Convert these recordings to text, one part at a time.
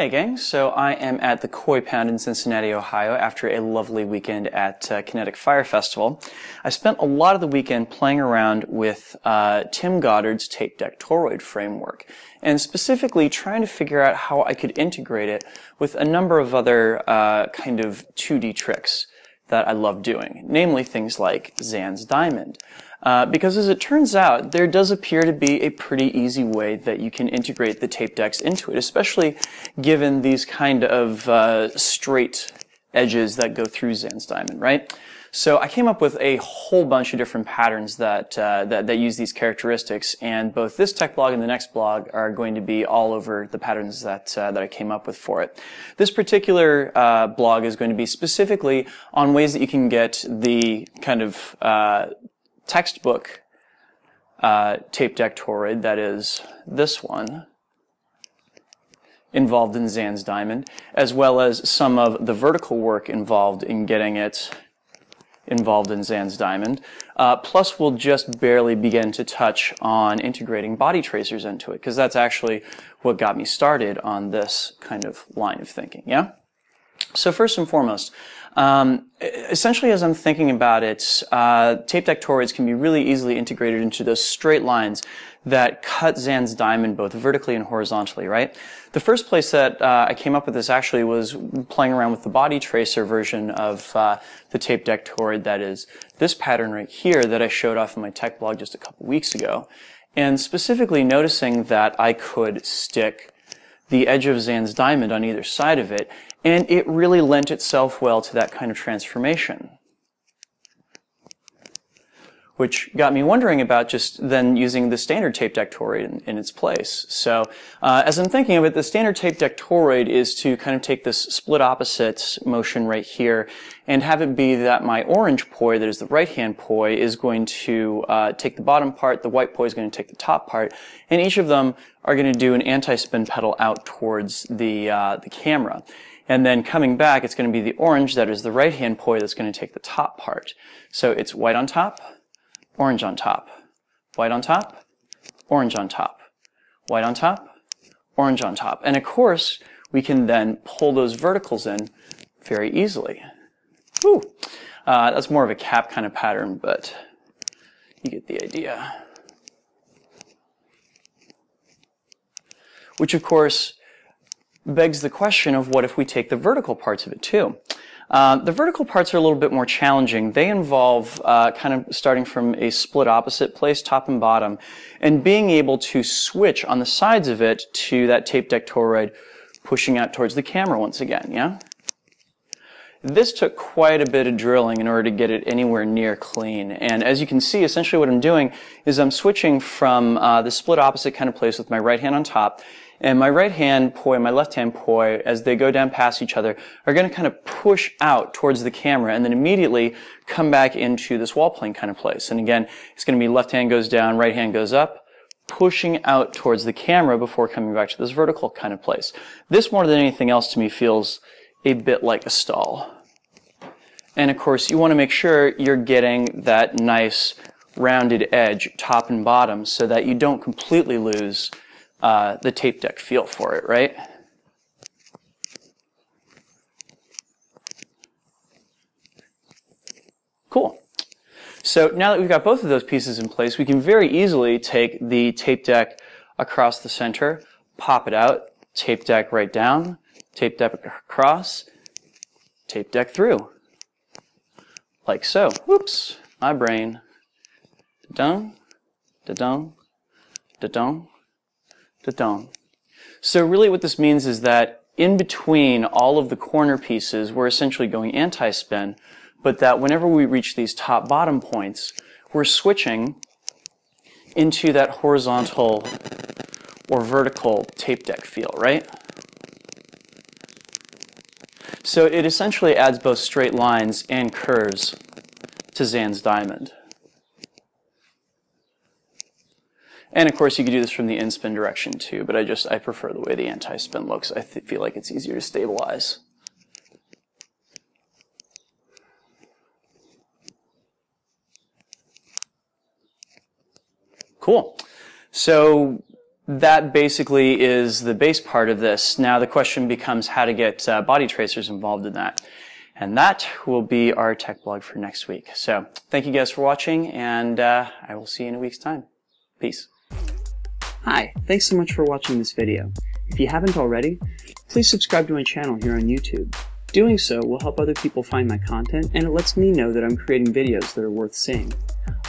Hey gang, so I am at the Koi Pound in Cincinnati, Ohio after a lovely weekend at Kinetic Fire Festival. I spent a lot of the weekend playing around with Tim Goddard's Tapedeck Toroid framework, and specifically trying to figure out how I could integrate it with a number of other kind of 2D tricks that I love doing, namely things like Zan's Diamond. Because as it turns out, there does appear to be a pretty easy way that you can integrate the tape decks into it, especially given these kind of straight edges that go through Zan's Diamond, right? So I came up with a whole bunch of different patterns that use these characteristics, and both this tech blog and the next blog are going to be all over the patterns that I came up with for it. This particular blog is going to be specifically on ways that you can get the kind of textbook tape deck toroid, that is this one, involved in Zan's Diamond, as well as some of the vertical work involved in getting it involved in Zan's Diamond. Plus we'll just barely begin to touch on integrating body tracers into it, because that's actually what got me started on this kind of line of thinking, yeah? So first and foremost, essentially as I'm thinking about it, tape deck toroids can be really easily integrated into those straight lines that cut Zan's Diamond both vertically and horizontally, right? The first place that I came up with this actually was playing around with the body tracer version of the tape deck toroid, that is this pattern right here that I showed off in my tech blog just a couple weeks ago, and specifically noticing that I could stick the edge of Zan's Diamond on either side of it, and it really lent itself well to that kind of transformation. Which got me wondering about just then using the standard tape deck toroid in its place. So as I'm thinking of it, the standard tape deck toroid is to kind of take this split opposites motion right here and have it be that my orange poi, that is the right-hand poi, is going to take the bottom part, the white poi is going to take the top part, and each of them are going to do an anti-spin pedal out towards the camera. And then coming back, it's going to be the orange, that is the right-hand poi, that's going to take the top part. So it's white on top, orange on top, white on top, orange on top, white on top, orange on top. And of course, we can then pull those verticals in very easily. Woo! That's more of a cap kind of pattern, but you get the idea. Which of course begs the question of what if we take the vertical parts of it too? The vertical parts are a little bit more challenging. They involve kind of starting from a split opposite place, top and bottom, and being able to switch on the sides of it to that tape deck toroid pushing out towards the camera once again, yeah? This took quite a bit of drilling in order to get it anywhere near clean. And as you can see, essentially what I'm doing is I'm switching from the split opposite kind of place with my right hand on top, and my right hand poi and my left hand poi, as they go down past each other, are going to kind of push out towards the camera and then immediately come back into this wall plane kind of place. And again, it's going to be left hand goes down, right hand goes up, pushing out towards the camera before coming back to this vertical kind of place. This, more than anything else, to me feels a bit like a stall. And of course, you want to make sure you're getting that nice rounded edge, top and bottom, so that you don't completely lose the tape deck feel for it, right? Cool. So now that we've got both of those pieces in place, we can very easily take the tape deck across the center, pop it out, tape deck right down, tape deck across, tape deck through. Like so. Whoops, my brain. Da-dum, da-dum, da-dum, da-dum. So really what this means is that in between all of the corner pieces, we're essentially going anti-spin, but that whenever we reach these top-bottom points, we're switching into that horizontal or vertical tape deck feel, right? So it essentially adds both straight lines and curves to Zan's Diamond. And of course you could do this from the in-spin direction too, but I prefer the way the anti-spin looks. I feel like it's easier to stabilize. Cool. So that basically is the base part of this. Now the question becomes how to get body tracers involved in that. And that will be our tech blog for next week. So thank you guys for watching, and I will see you in a week's time. Peace. Hi, thanks so much for watching this video. If you haven't already, please subscribe to my channel here on YouTube. Doing so will help other people find my content, and it lets me know that I'm creating videos that are worth seeing.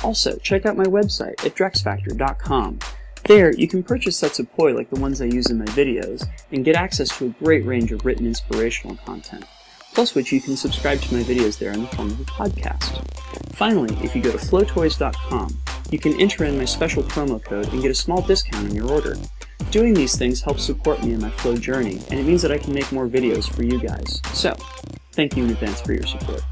Also, check out my website at drexfactor.com. There, you can purchase sets of poi like the ones I use in my videos, and get access to a great range of written inspirational content, plus which you can subscribe to my videos there in the form of a podcast. Finally, if you go to flowtoys.com, you can enter in my special promo code and get a small discount on your order. Doing these things helps support me in my flow journey, and it means that I can make more videos for you guys. So, thank you in advance for your support.